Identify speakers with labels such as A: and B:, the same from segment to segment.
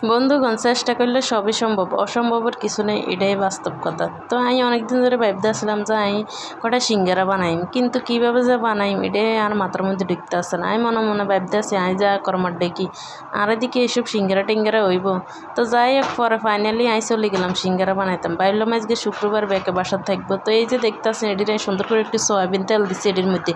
A: বন্ধুগণ চেষ্টা করলে সবই সম্ভব, অসম্ভবের কিছু নেই, এটাই বাস্তব কথা। তো আমি অনেকদিন ধরে ভাবতে আসলাম যে আমি কটা সিঙ্গারা বানাইম, কিন্তু কীভাবে যে বানাইম এটাই আর মাথার মধ্যে ঢুকতে আসে না। আমি মনে মনে ভাবতে আসি আমি যা কর্মার ডেকি আর এদিকে এইসব সিঙ্গারা টিঙ্গারা হইব। তো যাই হোক, পরে ফাইনালি আমি চলে গেলাম সিঙ্গারা বানাইতাম। ভাবলাম আজকে শুক্রবার ব্যাকে বাসা থাকবো। তো এই যে দেখতে আসেন এটির সুন্দর করে একটু সয়াবিন তেল দিচ্ছি এটির মধ্যে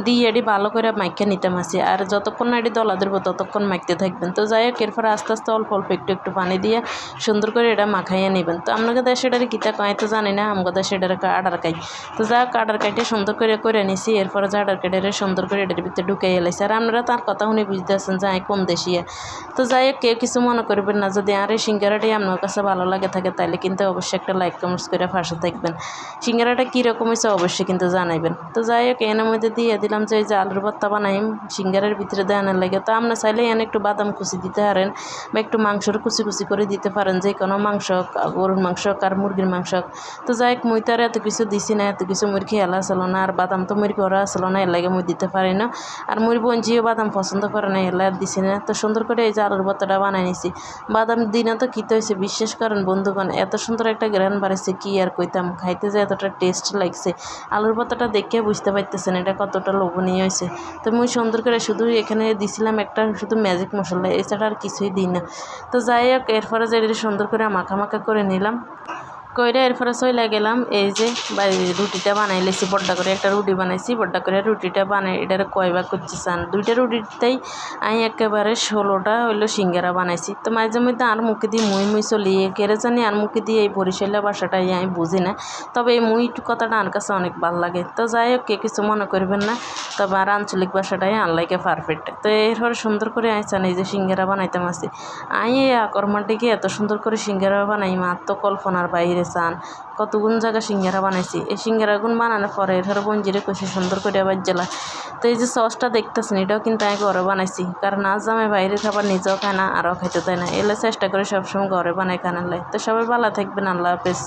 A: দিয়ে এটি ভালো করে মাইখা নিতাম আসি, আর যতক্ষণ না এটি দলা ধরবো ততক্ষণ মাখতে থাকবেন। তো যাই হোক, এরপর আস্তে আস্তে অল্প অল্প একটু একটু পানি দিয়ে সুন্দর করে এটা মাখাইয়া নেবেন। তো আপনাকে দেশে এটারে কিতা কয় তো জানি না, আমাকে দেশে এটারে আডার কাই। তো যা আডার কাইটে সুন্দর করে নিছি। এরপরে যা আডার কাইটে সুন্দর করে এটার ভিতরে ঢুকাই এলাইছে। আর আপনারা তার কথা শুনে বুঝতে আসছেন যে আমি কম দেশিয়া। তো যাই হোক, কেউ কিছু মনে করবেন না। যদি আর এই সিঙ্গারাটাই আপনার কাছে ভালো লাগে থাকে তাহলে কিন্তু অবশ্যই একটা লাইক কমেন্টস করে পাশে থাকবেন। সিঙ্গারাটা কীরকম হয়েছে অবশ্যই কিন্তু জানাইবেন। তো যাই হোক, এনের মধ্যে দিয়ে দিলাম যে এই যে আলুর ভর্তা বানাইম সিঙ্গারের ভিতরে দেওয়ানোর লাগে। তো আপনার চাইলে এনে একটু বাদাম কুচি দিতে পারেন বা একটু মাংসর কুচি কুচি করে দিতে পারেন, যে কোনো মাংস, গরুর মাংস আর মুরগির মাংস। তো যাই হোক, মুই তো আর এত কিছু দিছি না, এত কিছু মুরগি হেলা আসলো না, আর বাদাম তো মুরগি ওরা আসলো না, এর লাগে মুই দিতে পারি না। আর মুর বঞ্জিও বাদাম পছন্দ করে না, এলা দিছি না। তো সুন্দর করে এই যে আলুর ভর্তাটা বানাই নিছি। বাদাম দিনে তো কী হয়েছে বিশ্বাস করেন বন্ধুগণ, এত সুন্দর একটা গ্রান বাড়াইছে কি আর কইতাম, খাইতে যে এতটা টেস্ট লাগছে। আলুর ভর্তাটা দেখে বুঝতে পারতেছেন এটা কতটা লোভনীয় হয়েছে। তো মুই সুন্দর করে শুধু এখানে দিছিলাম একটা শুধু ম্যাজিক মশলা, এছাড়া আর কিছুই দিই না। তো যাই হোক, এরপরে যে সুন্দর করে মাখা মাখা করে নিলাম কইরা এরপরে চলে গেলাম এই যে রুটিটা বানাই লেছি। বড্ডা করে একটা রুটি বানাইছি, বড্ডা করে রুটিটা বানাই এটার কয়বার করছি চান দুইটা রুটিতেই আমি একেবারে 16টা হইলো সিঙ্গারা বানাইছি। তো মাঝে মধ্যে আর মুখে দিয়ে মুই চলি কেড়ে জানি আর মুখে দিয়ে এই বরিশালা বাসাটাই আমি বুঝি না, তবে এই মুই কথাটা আমার কাছে অনেক ভালো লাগে। তো যাই হোক, কে কিছু মনে করবেন না, তবে আর আঞ্চলিক ভাষাটাই আনলাইকে পারফেক্ট। তো এরপরে সুন্দর করে আইসান এই যে সিঙ্গারা বানাইতাম আসি। আমি এই আকরমাটিকে এত সুন্দর করে সিঙ্গারা বানাই আত্মকল্পনার বাইরে চান। কতগুণ জায়গা সিঙ্গারা বানাইছি। এই সিঙ্গারাগুন বানানোর পরে এরপরে বঞ্জিরে কষে সুন্দর করে আবার জেলা। তো এই যে সসটা দেখতেছেন এটাও কিন্তু আমি ঘরে বানাইছি, কারণ আজ আমি বাইরে খাবার নিজেও খায় না আরও খাইতে দেয় না, এলে চেষ্টা করে সবসময় ঘরে বানাই খানার লাই। তো সবাই ভালো থাকবেন, আল্লাহ হাফেজ।